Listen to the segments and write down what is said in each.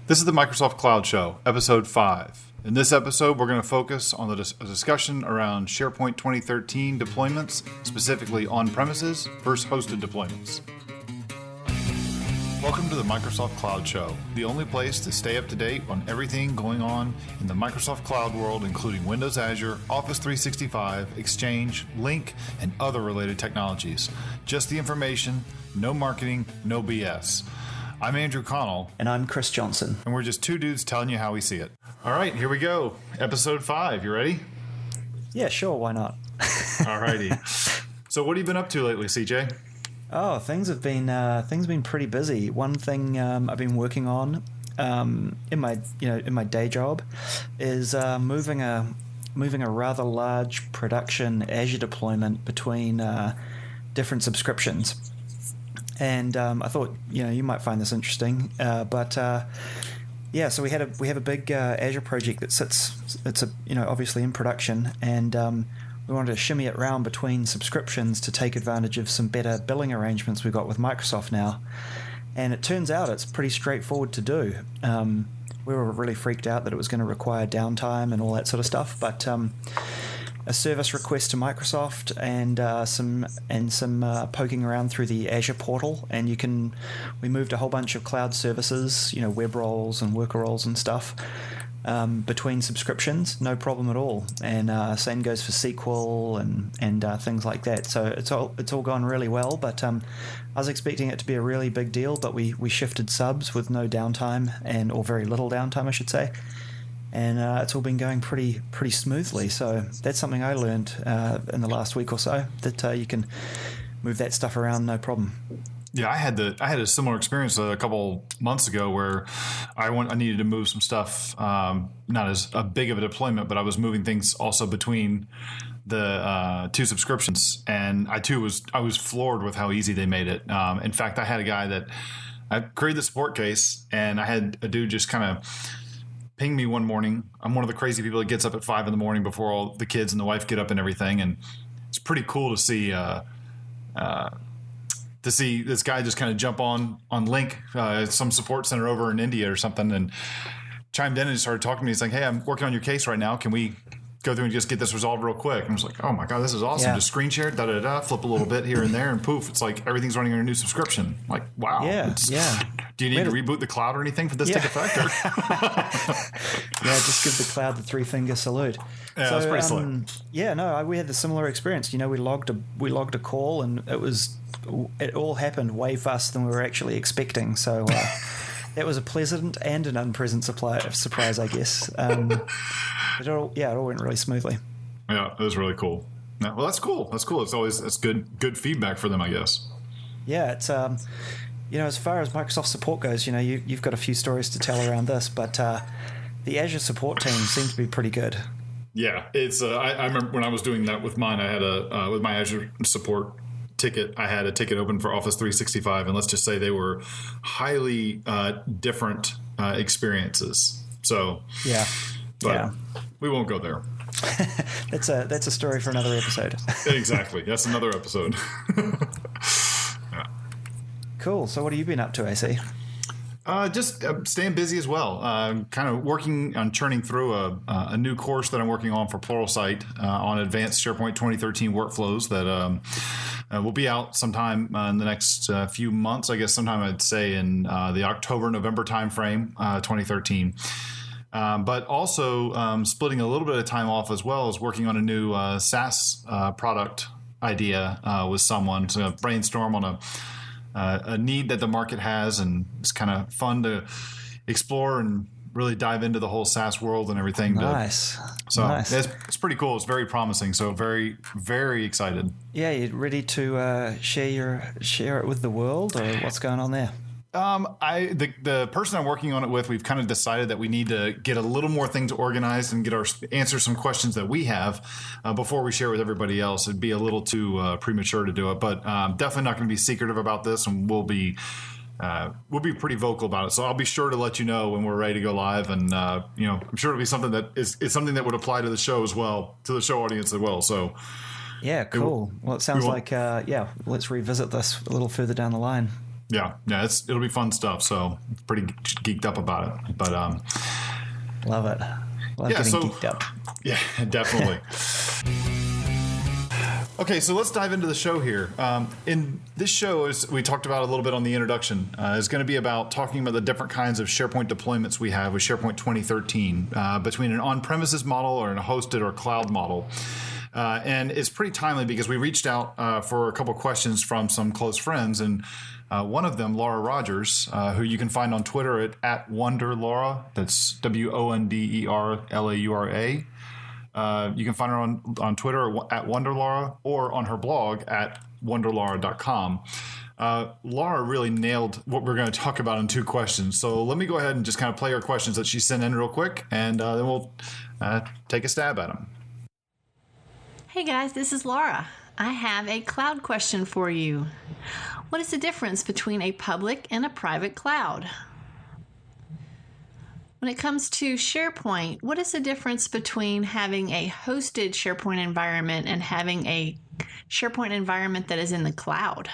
This is the Microsoft Cloud Show, Episode 5. In this episode, we're going to focus on the discussion around SharePoint 2013 deployments, specifically on-premises versus hosted deployments. Welcome to the Microsoft Cloud Show, the only place to stay up to date on everything going on in the Microsoft Cloud world, including Windows Azure, Office 365, Exchange, Lync, and other related technologies. Just the information, no marketing, no BS. I'm Andrew Connell. And I'm Chris Johnson. And we're just two dudes telling you how we see it. All right, here we go. Episode 5. You ready? Yeah, sure. Why not? All righty. So what have you been up to lately, CJ? Oh, things have been pretty busy. One thing I've been working on in my day job is moving a rather large production Azure deployment between different subscriptions. And I thought you might find this interesting, so we have a big Azure project that it's obviously in production, and we wanted to shimmy it around between subscriptions to take advantage of some better billing arrangements we've got with Microsoft now. And it turns out it's pretty straightforward to do. We were really freaked out that it was going to require downtime and all that sort of stuff, but a service request to Microsoft and some poking around through the Azure portal, and we moved a whole bunch of cloud services, web roles and worker roles and stuff, between subscriptions, no problem at all. And same goes for SQL and things like that. So it's all gone really well. But I was expecting it to be a really big deal, but we shifted subs with no downtime or very little downtime, I should say. And it's all been going pretty smoothly. So that's something I learned in the last week or so, that you can move that stuff around no problem. Yeah, I had a similar experience a couple months ago where I needed to move some stuff, not as a big of a deployment, but I was moving things also between the two subscriptions, and I was floored with how easy they made it. In fact, I had a guy that I created the support case, and I had a dude just kind of ping me one morning. I'm one of the crazy people that gets up at 5 a.m. before all the kids and the wife get up and everything, and it's pretty cool to see this guy just kind of jump on Lync, some support center over in India or something, and chimed in and started talking to me. He's like, "Hey, I'm working on your case right now. Can we go through and just get this resolved real quick?" And I was like, "Oh my God, this is awesome." Yeah. Just screen share, flip a little bit here and there, and poof, it's like everything's running on a new subscription. Like, wow. Yeah. Do you need to reboot the cloud or anything for this to take effect? Yeah, just give the cloud the 3-finger salute. Yeah, that's pretty slick. Yeah, we had a similar experience. We logged a call, and it all happened way faster than we were actually expecting. So that was a pleasant and an unpleasant surprise, I guess. It all went really smoothly. Yeah, it was really cool. Yeah, well, that's cool. That's good feedback for them, I guess. Yeah, it's as far as Microsoft support goes, you've got a few stories to tell around this, but the Azure support team seems to be pretty good. Yeah, it's. I remember when I was doing that with mine, I had with my Azure support ticket, I had a ticket open for Office 365, and let's just say they were highly different experiences. So but we won't go there. That's a story for another episode. Exactly, that's another episode. Yeah. Cool. So what have you been up to, AC? Just staying busy as well. Kind of working on churning through a new course that I'm working on for Pluralsight on advanced SharePoint 2013 workflows that will be out sometime in the next few months. I guess sometime I'd say in the October-November timeframe, 2013. But also splitting a little bit of time off as well as working on a new SaaS product idea with someone to brainstorm on a need that the market has, and it's kind of fun to explore and really dive into the whole SaaS world and everything. Nice. Nice. It's pretty cool. It's very promising. So very, very excited. Yeah, you ready to share it with the world, or what's going on there? The person I'm working on it with, we've kind of decided that we need to get a little more things organized and answer some questions that we have before we share with everybody else. It'd be a little too premature to do it, but definitely not going to be secretive about this, and we'll be pretty vocal about it. So I'll be sure to let you know when we're ready to go live, and I'm sure it'll be something that is something that would apply to the show as well, to the show audience as well. So yeah, cool. Well, it sounds like let's revisit this a little further down the line. Yeah, it'll be fun stuff. So pretty geeked up about it. But Love it. Love getting geeked up. Yeah, definitely. Okay, so let's dive into the show here. In this show, as we talked about a little bit on the introduction, is going to be about talking about the different kinds of SharePoint deployments we have with SharePoint 2013 between an on-premises model or a hosted or cloud model. And it's pretty timely because we reached out for a couple questions from some close friends, and one of them, Laura Rogers, who you can find on Twitter at WonderLaura. That's WonderLaura. You can find her on Twitter at WonderLaura or on her blog at wonderlaura.com. Laura really nailed what we're going to talk about in 2 questions. So let me go ahead and just kind of play her questions that she sent in real quick, and then we'll take a stab at them. Hey guys, this is Laura. I have a cloud question for you. What is the difference between a public and a private cloud? When it comes to SharePoint, what is the difference between having a hosted SharePoint environment and having a SharePoint environment that is in the cloud?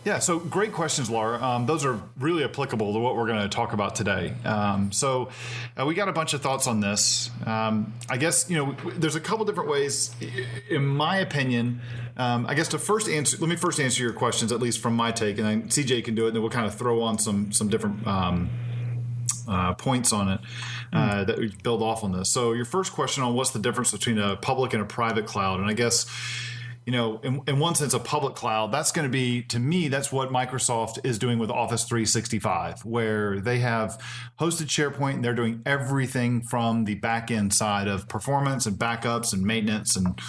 Yeah, so great questions, Laura. Those are really applicable to what we're going to talk about today. So we got a bunch of thoughts on this. I guess, there's a couple different ways, in my opinion. I guess let me first answer your questions, at least from my take, and then CJ can do it, and then we'll kind of throw on some different points on it that we build off on this. So your first question on what's the difference between a public and a private cloud, and I guess, in one sense, a public cloud, that's going to be, to me, that's what Microsoft is doing with Office 365, where they have hosted SharePoint and they're doing everything from the back end side of performance and backups and maintenance and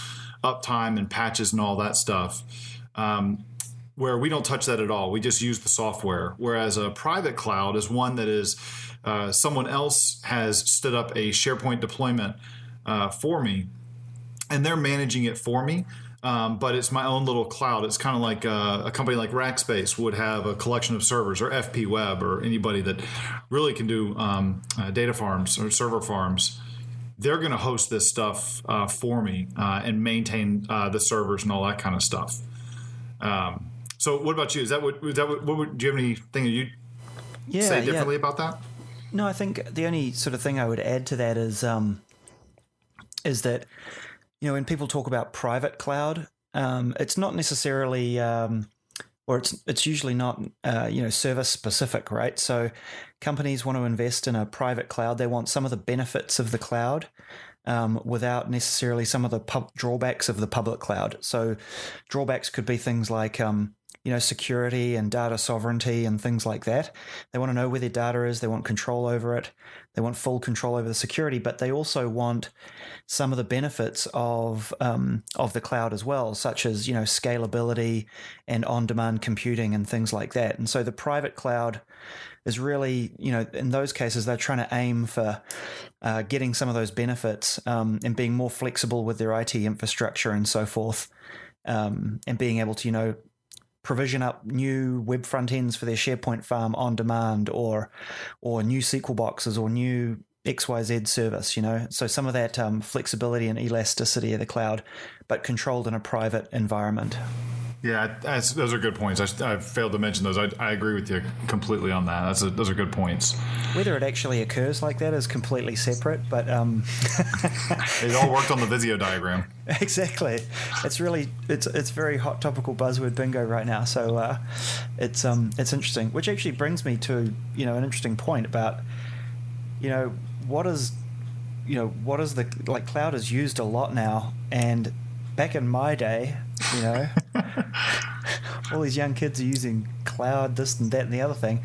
uptime and patches and all that stuff, where we don't touch that at all. We just use the software. Whereas a private cloud is one that is someone else has stood up a SharePoint deployment for me, and they're managing it for me. But it's my own little cloud. It's kind of like a company like Rackspace would have a collection of servers, or FP Web, or anybody that really can do data farms or server farms. They're going to host this stuff for me and maintain the servers and all that kind of stuff. So what about you? Do you have anything that you'd say differently about that? No, I think the only sort of thing I would add to that is that, when people talk about private cloud, it's not necessarily, or it's usually not, service specific, right? So companies want to invest in a private cloud. They want some of the benefits of the cloud without necessarily some of the drawbacks of the public cloud. So drawbacks could be things like, security and data sovereignty and things like that. They want to know where their data is. They want control over it. They want full control over the security, but they also want some of the benefits of the cloud as well, such as, scalability and on-demand computing and things like that. And so the private cloud is really, in those cases, they're trying to aim for getting some of those benefits and being more flexible with their IT infrastructure and so forth, and being able to, provision up new web front ends for their SharePoint farm on demand, or new SQL boxes, or new XYZ service, So some of that flexibility and elasticity of the cloud, but controlled in a private environment. Yeah, those are good points. I failed to mention those. I agree with you completely on that. Those are good points. Whether it actually occurs like that is completely separate, but it all worked on the Visio diagram. Exactly. It's very hot topical buzzword bingo right now. So it's interesting, which actually brings me to an interesting point about what is the cloud is used a lot now, and back in my day, all these young kids are using cloud, this and that and the other thing.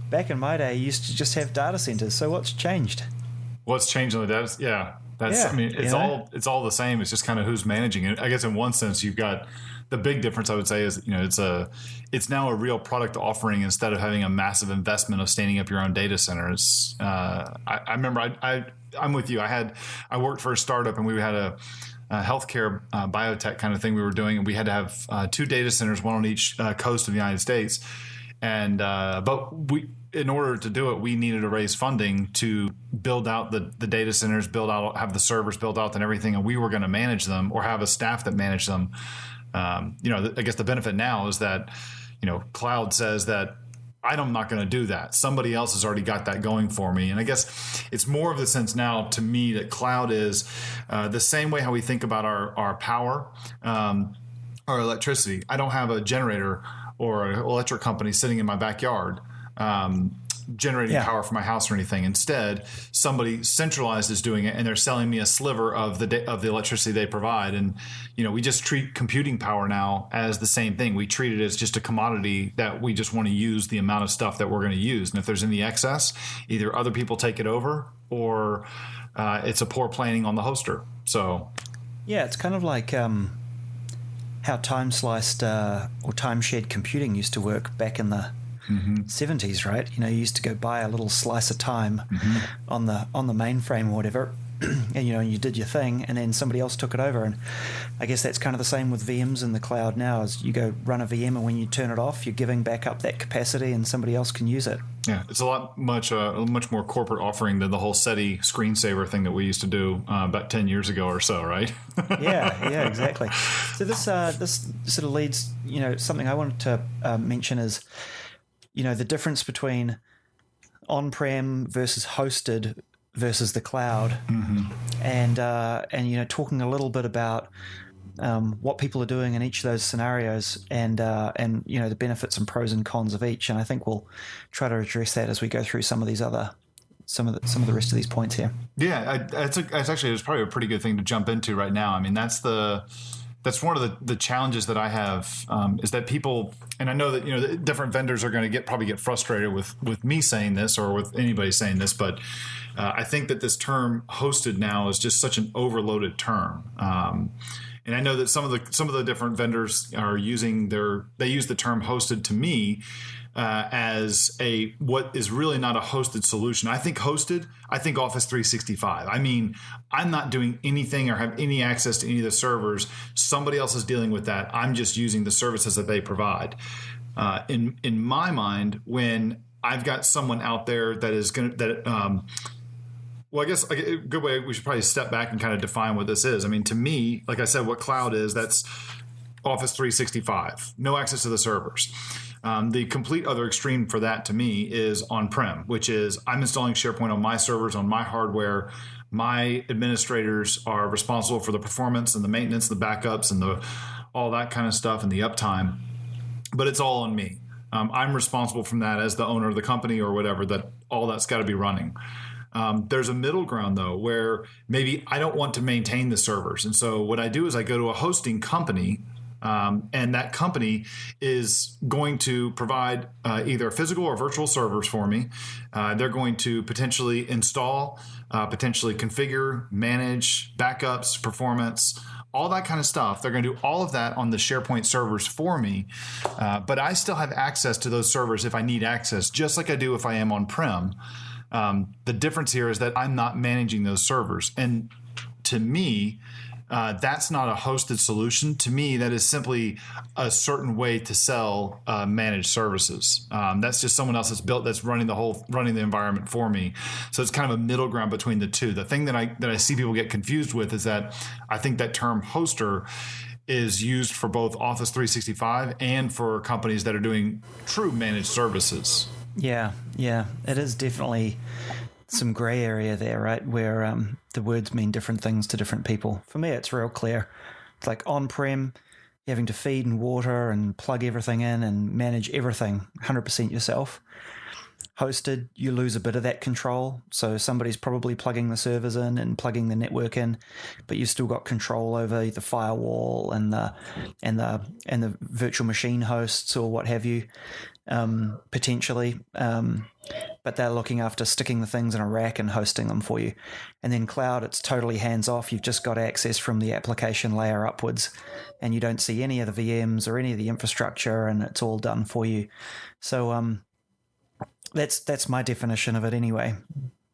Back in my day, I used to just have data centers. So what's changed? What's changed on the data? Yeah, it's all the same. It's just kind of who's managing it. I guess in one sense, you've got the big difference. I would say is it's now a real product offering instead of having a massive investment of standing up your own data centers. I remember I'm with you. I worked for a startup, and we had a healthcare biotech kind of thing we were doing, and we had to have 2 data centers, one on each coast of the United States. And in order to do it, we needed to raise funding to build out the data centers, have the servers built out and everything, and we were going to manage them or have a staff that managed them. I guess the benefit now is that cloud says that I'm not going to do that. Somebody else has already got that going for me. And I guess it's more of the sense now to me that cloud is the same way how we think about our power, our electricity. I don't have a generator or an electric company sitting in my backyard generating power for my house or anything. Instead, somebody centralized is doing it, and they're selling me a sliver of the electricity they provide. And we just treat computing power now as the same thing. We treat it as just a commodity that we just want to use the amount of stuff that we're going to use. And if there's any excess, either other people take it over, or it's a poor planning on the hoster. So, yeah, it's kind of like how time sliced or time shared computing used to work back in the 70s, right? You used to go buy a little slice of time on the mainframe or whatever, and you did your thing, and then somebody else took it over. And I guess that's kind of the same with VMs in the cloud now. Is you go run a VM, and when you turn it off, you're giving back up that capacity, and somebody else can use it. Yeah, it's a much more corporate offering than the whole SETI screensaver thing that we used to do about 10 years ago or so, right? yeah, exactly. So this sort of leads, something I wanted to mention is, the difference between on-prem versus hosted versus the cloud, and talking a little bit about what people are doing in each of those scenarios, and the benefits and pros and cons of each. And I think we'll try to address that as we go through some of these other some of the rest of these points here. Yeah, it's probably a pretty good thing to jump into right now. I mean, that's one of the challenges that I have, is that people, and I know that the different vendors are going to probably get frustrated with me saying this or with anybody saying this, but I think that this term hosted now is just such an overloaded term. And I know that some of the different vendors are they use the term hosted to me as what is really not a hosted solution. I think hosted, I think Office 365. I mean, I'm not doing anything or have any access to any of the servers. Somebody else is dealing with that. I'm just using the services that they provide. In my mind, when I've got someone out there that is going to, well, I guess a good way, we should probably step back and kind of define what this is. I mean, to me, like I said, what cloud is, that's Office 365, no access to the servers. The complete other extreme for that to me is on-prem, which is I'm installing SharePoint on my servers, on my hardware. My administrators are responsible for the performance and the maintenance, the backups, and all that kind of stuff, and the uptime. But it's all on me. I'm responsible from that as the owner of the company or whatever, that all that's got to be running. There's a middle ground, though, where maybe I don't want to maintain the servers. And so what I do is I go to a hosting company, and that company is going to provide either physical or virtual servers for me. They're going to potentially install, potentially configure, manage, backups, performance, all that kind of stuff. They're going to do all of that on the SharePoint servers for me. But I still have access to those servers if I need access, just like I do if I am on-prem. The difference here is that I'm not managing those servers. And to me, that's not a hosted solution. To me, that is simply a certain way to sell managed services. That's just someone else that's running the environment for me. So it's kind of a middle ground between the two. The thing that I see people get confused with is that I think that term hoster is used for both Office 365 and for companies that are doing true managed services. Yeah, it is definitely some gray area there, right? Where the words mean different things to different people. For me, it's real clear. It's like on-prem, you're having to feed and water and plug everything in and manage everything 100% yourself. Hosted, you lose a bit of that control. So somebody's probably plugging the servers in and plugging the network in, but you've still got control over the firewall and the virtual machine hosts or what have you, potentially. But they're looking after sticking the things in a rack and hosting them for you. And then cloud, it's totally hands-off. You've just got access from the application layer upwards, and you don't see any of the VMs or any of the infrastructure, and it's all done for you. So that's my definition of it anyway.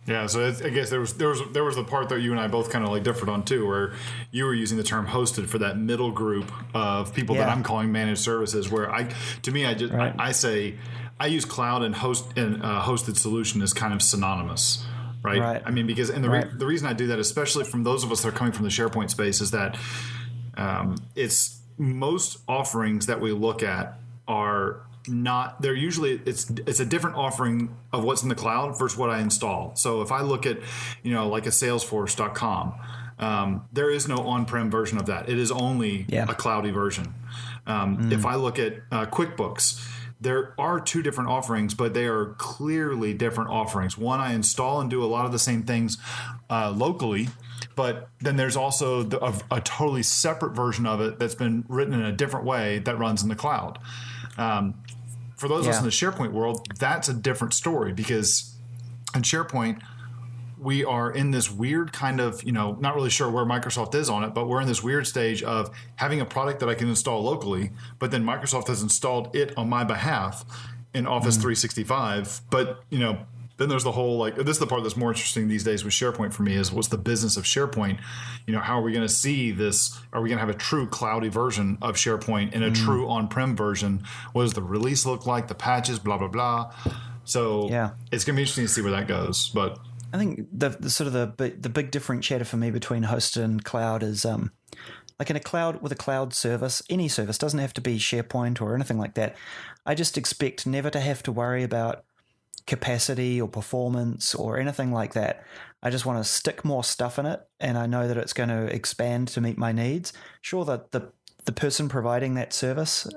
Yeah, so I guess there was the part that you and I both kind of like differed on too, where you were using the term hosted for that middle group of people that I'm calling managed services. Where I say I use cloud and hosted solution as kind of synonymous, right? I mean, because the reason I do that, especially from those of us that are coming from the SharePoint space, is that it's most offerings that we look at are not, they're usually, it's a different offering of what's in the cloud versus what I install. So if I look at, like a salesforce.com, there is no on-prem version of that. It is only a cloudy version. If I look at QuickBooks, there are two different offerings, but they are clearly different offerings. One, I install and do a lot of the same things locally, but then there's also a totally separate version of it that's been written in a different way that runs in the cloud. For those of us in the SharePoint world, that's a different story, because in SharePoint, we are in this weird kind of, not really sure where Microsoft is on it, but we're in this weird stage of having a product that I can install locally, but then Microsoft has installed it on my behalf in Office 365. But, then there's the whole, this is the part that's more interesting these days with SharePoint for me, is what's the business of SharePoint? How are we going to see this? Are we going to have a true cloudy version of SharePoint and a true on-prem version? What does the release look like? The patches, blah, blah, blah. So it's going to be interesting to see where that goes. But I think the sort of the big differentiator for me between hosted and cloud is like in a cloud, with a cloud service, any service, doesn't have to be SharePoint or anything like that. I just expect never to have to worry about capacity or performance or anything like that. I just want to stick more stuff in it, and I know that it's going to expand to meet my needs. Sure, that the person providing that service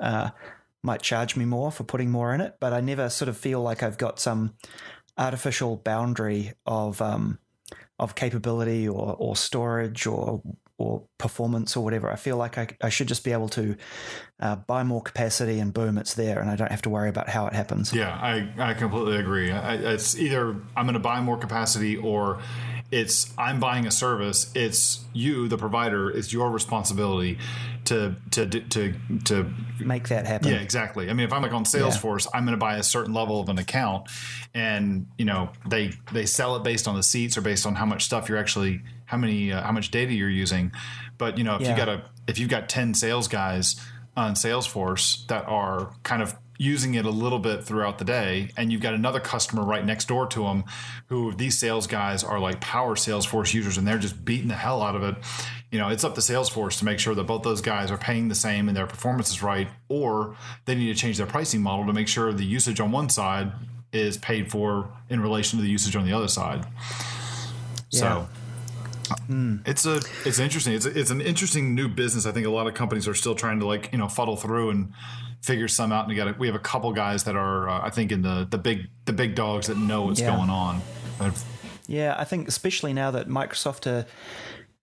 might charge me more for putting more in it, but I never sort of feel like I've got some artificial boundary of capability or storage or performance or whatever. I feel like I should just be able to buy more capacity, and boom, it's there, and I don't have to worry about how it happens. Yeah, I completely agree. It's either I'm going to buy more capacity, or it's I'm buying a service. It's you, the provider. It's your responsibility to make that happen. Yeah, exactly. I mean, if I'm like on Salesforce, I'm going to buy a certain level of an account, and they sell it based on the seats or based on how much stuff you're actually how much data you're using. But if you've got 10 sales guys on Salesforce that are kind of using it a little bit throughout the day, and you've got another customer right next door to them who these sales guys are like power Salesforce users, and they're just beating the hell out of it. It's up to Salesforce to make sure that both those guys are paying the same and their performance is right, or they need to change their pricing model to make sure the usage on one side is paid for in relation to the usage on the other side. So it's interesting. It's an interesting new business. I think a lot of companies are still trying to fuddle through and figure some out. And we have a couple guys that are I think in the big dogs that know what's going on. Yeah, I think especially now that Microsoft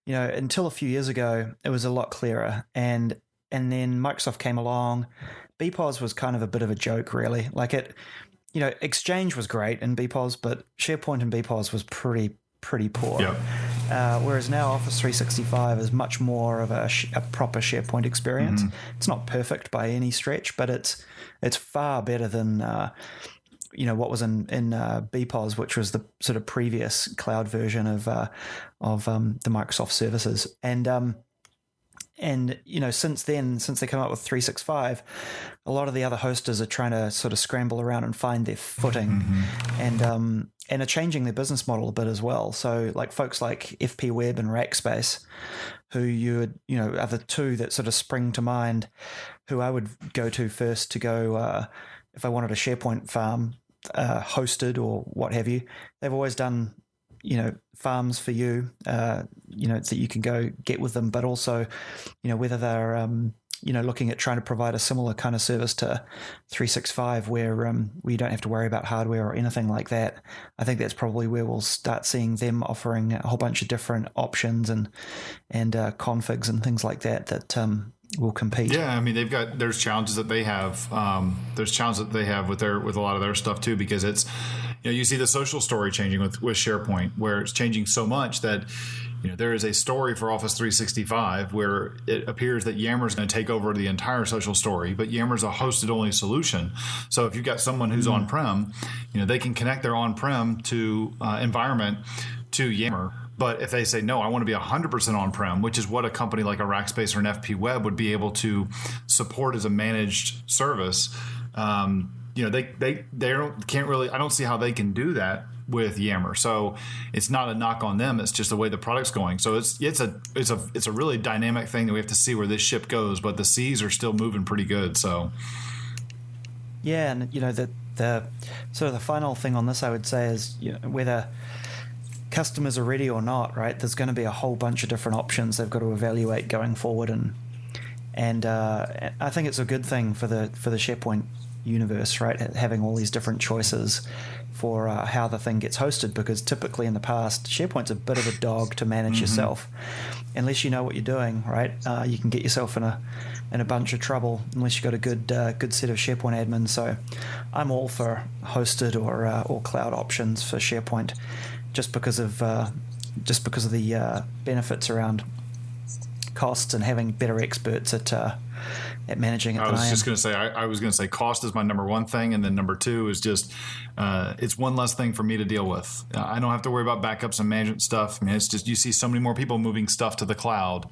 until a few years ago it was a lot clearer, and then Microsoft came along. BPOS was kind of a bit of a joke, really. Like Exchange was great in BPOS, but SharePoint and BPOS was pretty poor. Yep. Whereas now Office 365 is much more of a proper SharePoint experience. It's not perfect by any stretch, but it's far better than what was in BPOS, which was the sort of previous cloud version of the Microsoft services. And since they come up with 365, a lot of the other hosters are trying to sort of scramble around and find their footing, and are changing their business model a bit as well. So like folks like FP Web and Rackspace, who are the two that sort of spring to mind, who I would go to first to go if I wanted a SharePoint farm hosted or what have you. They've always done farms for you, that you can go get with them, but also, whether they're, looking at trying to provide a similar kind of service to 365 where you don't have to worry about hardware or anything like that. I think that's probably where we'll start seeing them offering a whole bunch of different options and configs and things like that will compete. Yeah, I mean there's challenges that they have. There's challenges that they have with a lot of their stuff too, because it's you see the social story changing with SharePoint, where it's changing so much that there is a story for Office 365 where it appears that Yammer is going to take over the entire social story, but Yammer is a hosted only solution. So if you've got someone who's on-prem, they can connect their on-prem to environment to Yammer. But if they say, no, I want to be 100% on-prem, which is what a company like a Rackspace or an FP Web would be able to support as a managed service, they can't really. I don't see how they can do that with Yammer. So it's not a knock on them. It's just the way the product's going. So it's a really dynamic thing that we have to see where this ship goes. But the seas are still moving pretty good. So Yeah, and the sort of the final thing on this, I would say, is whether customers are ready or not, right? There's going to be a whole bunch of different options they've got to evaluate going forward, and I think it's a good thing for the SharePoint universe, right? Having all these different choices for how the thing gets hosted, because typically in the past, SharePoint's a bit of a dog to manage yourself, unless you know what you're doing, right? You can get yourself in a bunch of trouble unless you've got a good set of SharePoint admins. So I'm all for hosted or cloud options for SharePoint, just because of the benefits around costs and having better experts at managing it. I was just going to say, I was going to say cost is my number one thing, and then number two is just it's one less thing for me to deal with. I don't have to worry about backups and management stuff. I mean, it's just you see so many more people moving stuff to the cloud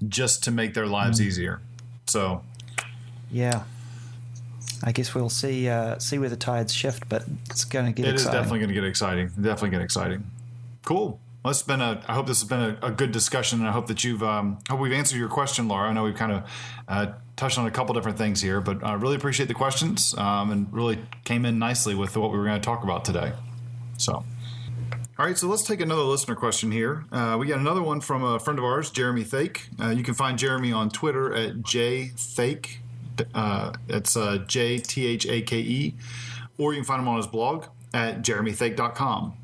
just to make their lives easier. So, yeah, I guess we'll see where the tides shift, but it's going to get exciting. It is definitely going to get exciting. Definitely get exciting. Cool. Well, I hope this has been a good discussion, and I hope that hope we've answered your question, Laura. I know we've kind of touched on a couple different things here, but I really appreciate the questions and really came in nicely with what we were going to talk about today. So, all right, so let's take another listener question here. We got another one from a friend of ours, Jeremy Thake. You can find Jeremy on Twitter at jthake. It's JTHAKE, or you can find him on his blog at jeremythake.com.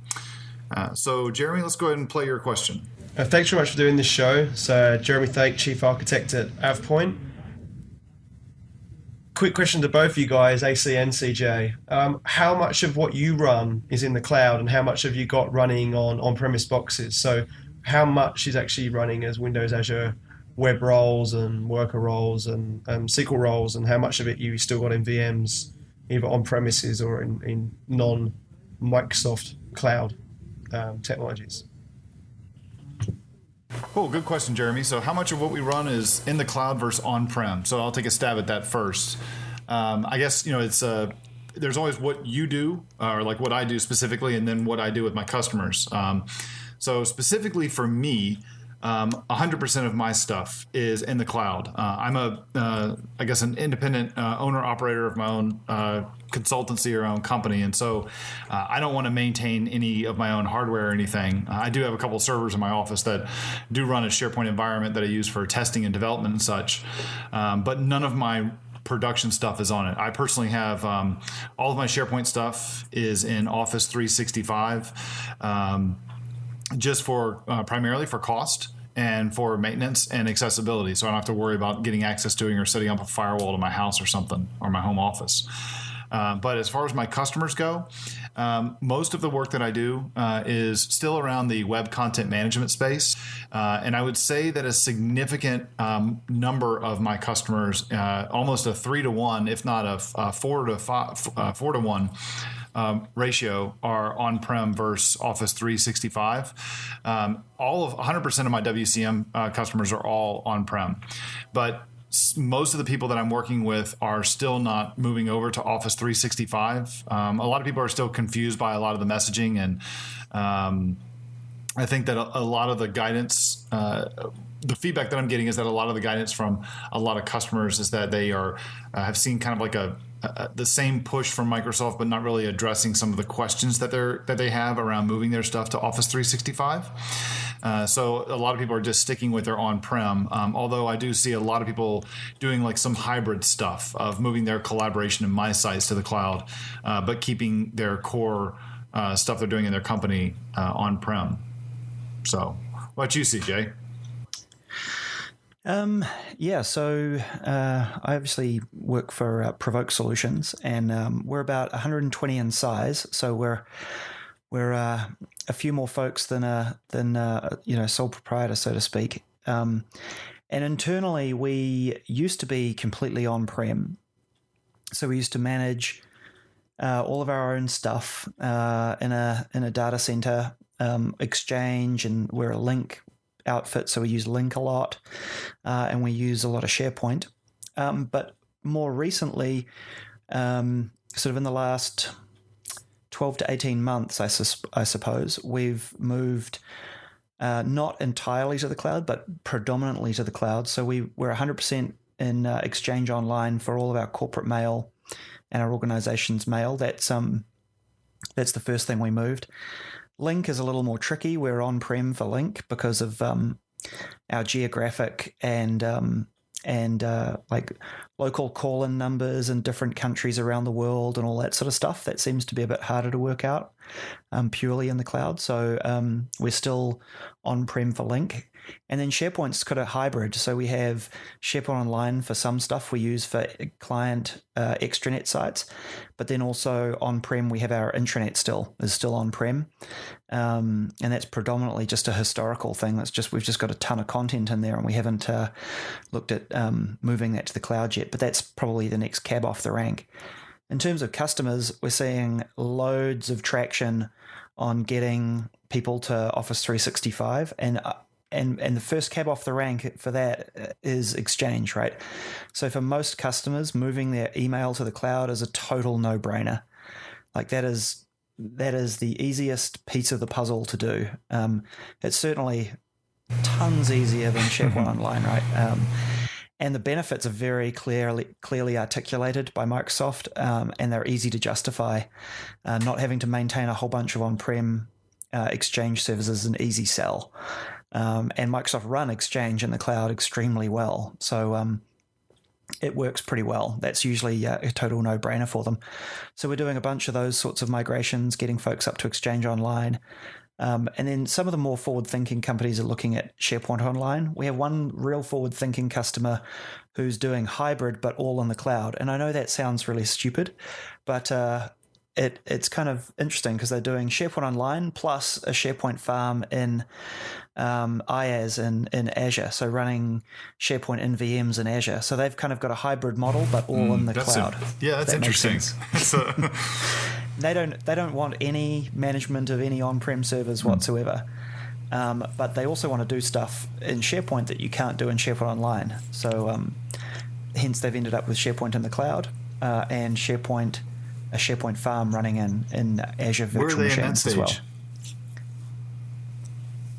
So, Jeremy, let's go ahead and play your question. Thanks very much for doing this show. So, Jeremy Thake, Chief Architect at AvePoint. Quick question to both of you guys, AC and CJ. How much of what you run is in the cloud, and how much have you got running on-premise boxes? So how much is actually running as Windows Azure web roles and worker roles and SQL roles, and how much of it you still got in VMs, either on-premises or in non-Microsoft cloud technologies? Cool. Good question, Jeremy. So how much of what we run is in the cloud versus on-prem? So I'll take a stab at that first. I guess, it's there's always what you do, or like what I do specifically, and then what I do with my customers. So specifically for me, 100% of my stuff is in the cloud. I'm I guess an independent owner operator of my own consultancy or own company, and so I don't want to maintain any of my own hardware or anything. I do have a couple of servers in my office that do run a SharePoint environment that I use for testing and development and such, but none of my production stuff is on it. I personally have all of my SharePoint stuff is in Office 365, just for primarily for cost and for maintenance and accessibility, so I don't have to worry about getting access to it or setting up a firewall to my house or something, or my home office. But as far as my customers go, most of the work that I do is still around the web content management space. And I would say that a significant number of my customers, almost a 3-to-1, if not a 4-to-1 ratio, are on-prem versus Office 365. 100% of my WCM customers are all on-prem. But most of the people that I'm working with are still not moving over to Office 365. A lot of people are still confused by a lot of the messaging, and I think that a lot of the guidance, the feedback that I'm getting is that a lot of the guidance from a lot of customers is that they have seen kind of like the same push from Microsoft, but not really addressing some of the questions that they have around moving their stuff to Office 365. So a lot of people are just sticking with their on-prem, although I do see a lot of people doing like some hybrid stuff of moving their collaboration in my sites to the cloud, but keeping their core stuff they're doing in their company on-prem. So what about you, CJ? So I obviously work for Provoke Solutions, and we're about 120 in size. So we're a few more folks than sole proprietor, so to speak. And internally, we used to be completely on-prem. So we used to manage all of our own stuff in a data center, Exchange, and we're a Link outfit, so we use Link a lot, and we use a lot of SharePoint. But more recently, sort of in the last 12 to 18 months, I suppose, we've moved not entirely to the cloud, but predominantly to the cloud. So we're 100% in Exchange Online for all of our corporate mail and our organization's mail. That's the first thing we moved. Link is a little more tricky. We're on-prem for Link because of our geographic and like local call-in numbers in different countries around the world and all that sort of stuff. That seems to be a bit harder to work out purely in the cloud. So we're still on-prem for Link. And then SharePoint's got a hybrid. So we have SharePoint Online for some stuff we use for client extranet sites. But then also on-prem, we have our intranet is still on-prem. And that's predominantly just a historical thing. We've just got a ton of content in there, and we haven't looked at moving that to the cloud yet. But that's probably the next cab off the rank. In terms of customers, we're seeing loads of traction on getting people to Office 365, and the first cab off the rank for that is Exchange, right? So for most customers, moving their email to the cloud is a total no-brainer. Like that is the easiest piece of the puzzle to do. It's certainly tons easier than SharePoint Online, right? And the benefits are very clearly articulated by Microsoft, and they're easy to justify. Not having to maintain a whole bunch of on-prem Exchange servers is an easy sell. And Microsoft run Exchange in the cloud extremely well. So it works pretty well. That's usually a total no-brainer for them. So we're doing a bunch of those sorts of migrations, getting folks up to Exchange Online. And then some of the more forward-thinking companies are looking at SharePoint Online. We have one real forward-thinking customer who's doing hybrid, but all in the cloud. And I know that sounds really stupid, but it's kind of interesting because they're doing SharePoint Online plus a SharePoint farm in IaaS in Azure, so running SharePoint in VMs in Azure. So they've kind of got a hybrid model, but all in the cloud. That's interesting. They don't want any management of any on-prem servers whatsoever. But they also want to do stuff in SharePoint that you can't do in SharePoint Online. So hence they've ended up with SharePoint in the cloud and a SharePoint farm running in Azure virtual machines as well.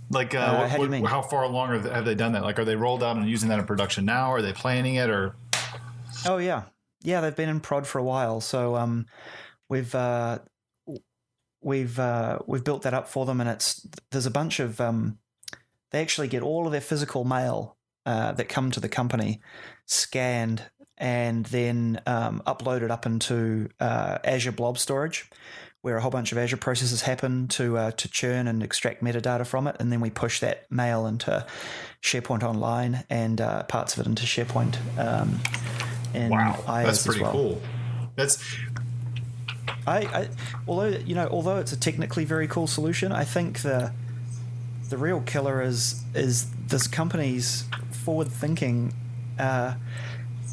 Like, how do you mean? How far along have they done that? Like, are they rolled out and using that in production now? Are they planning it? Or oh yeah, they've been in prod for a while. So we've built that up for them, and there's a bunch of they actually get all of their physical mail that come to the company scanned and then uploaded up into Azure Blob Storage, where a whole bunch of Azure processes happen to churn and extract metadata from it, and then we push that mail into SharePoint Online and parts of it into SharePoint. Wow, IaaS that's pretty cool. That's although it's a technically very cool solution, I think the real killer is this company's forward thinking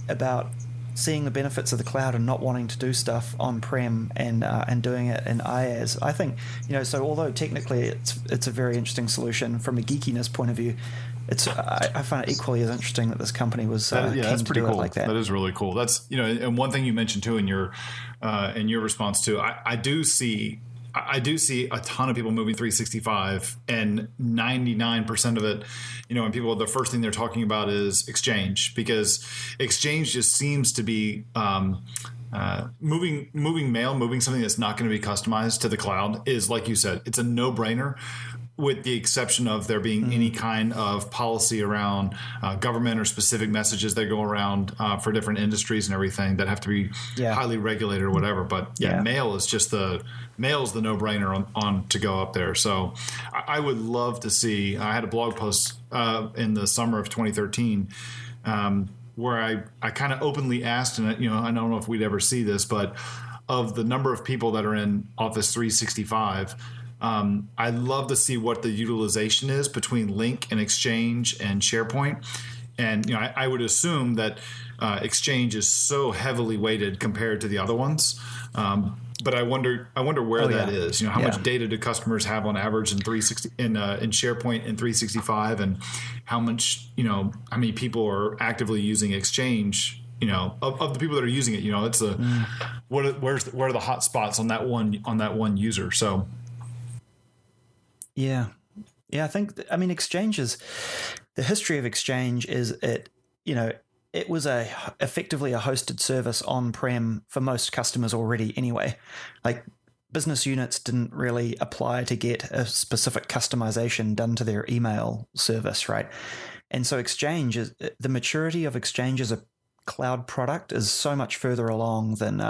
about seeing the benefits of the cloud and not wanting to do stuff on-prem and doing it in IaaS. I think, so although technically it's a very interesting solution from a geekiness point of view, I find it equally as interesting that this company was keen that's to pretty do cool. it like that. That is really cool. That's and one thing you mentioned too in your response too. I do see a ton of people moving 365, and 99% of it, when people, the first thing they're talking about is Exchange, because Exchange just seems to be moving mail, moving something that's not going to be customized to the cloud is, like you said, it's a no-brainer, with the exception of there being any kind of policy around government or specific messages that go around for different industries and everything that have to be highly regulated or whatever. But mail is the no-brainer on to go up there. So I would love to see. I had a blog post in the summer of 2013 where I kind of openly asked, and I don't know if we'd ever see this, but of the number of people that are in Office 365. I'd love to see what the utilization is between Link and Exchange and SharePoint. And I would assume that Exchange is so heavily weighted compared to the other ones. But I wonder where that is. How much data do customers have on average in 360 in SharePoint and 365, and how many people are actively using Exchange? Of the people that are using it, it's where are the hot spots on that one user? So. Yeah. I think, Exchange the history of Exchange is it was effectively a hosted service on-prem for most customers already anyway. Like, business units didn't really apply to get a specific customization done to their email service, right? And so the maturity of Exchange as a cloud product is so much further along than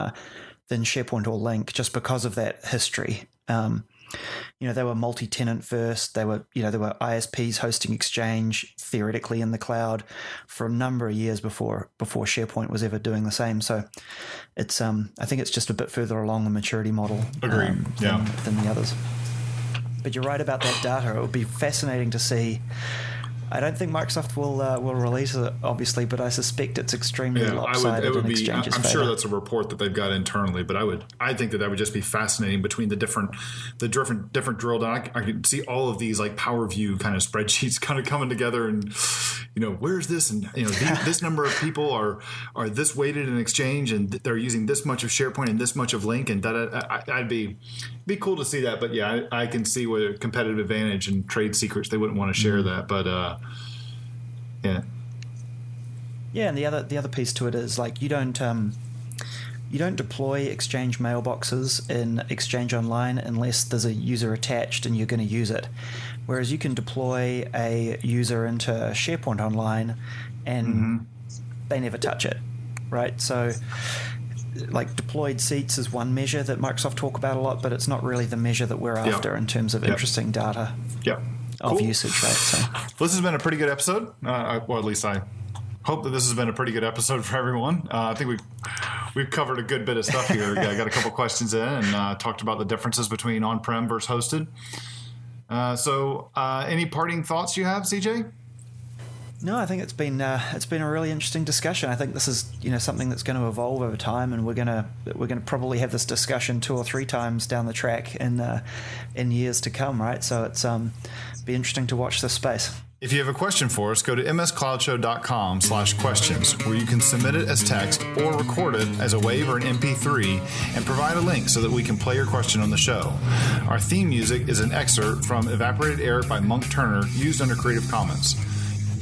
SharePoint or Lync, just because of that history. They were multi-tenant first. There were ISPs hosting Exchange theoretically in the cloud for a number of years before SharePoint was ever doing the same. So it's I think it's just a bit further along the maturity model than the others. But you're right about that data. It would be fascinating to see. I don't think Microsoft will release it, obviously, but I suspect it's extremely lopsided in Exchange's I'm favor. sure that's a report that they've got internally, but I think that would just be fascinating between the different drill down. I can see all of these like Power View kind of spreadsheets kind of coming together, and where's this, and this number of people are this weighted in Exchange, and they're using this much of SharePoint and this much of Lync, and I'd be cool to see that. But yeah, I can see what a competitive advantage and trade secrets they wouldn't want to share that, but. Yeah, and the other piece to it is like you don't deploy Exchange mailboxes in Exchange Online unless there's a user attached and you're going to use it. Whereas you can deploy a user into SharePoint Online and they never touch it, right? So like deployed seats is one measure that Microsoft talk about a lot, but it's not really the measure that we're after in terms of interesting data. Of usage, right? So this has been a pretty good episode. Well, at least I hope that this has been a pretty good episode for everyone. I think we've covered a good bit of stuff here. I got a couple questions in and talked about the differences between on-prem versus hosted. So any parting thoughts you have, CJ? No, I think it's been a really interesting discussion. I think this is something that's going to evolve over time, and we're gonna probably have this discussion 2 or 3 times down the track in years to come, right? So it's be interesting to watch this space. If you have a question for us, go to mscloudshow.com/questions, where you can submit it as text or record it as a WAV or an MP3 and provide a link so that we can play your question on the show. Our theme music is an excerpt from Evaporated Air by Monk Turner, used under Creative Commons.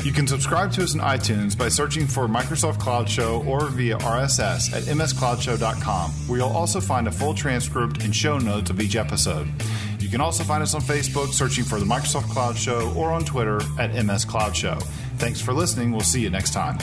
You can subscribe to us on iTunes by searching for Microsoft Cloud Show or via RSS at mscloudshow.com, where you'll also find a full transcript and show notes of each episode. You can also find us on Facebook searching for the Microsoft Cloud Show or on Twitter at MS Cloud Show. Thanks for listening. We'll see you next time.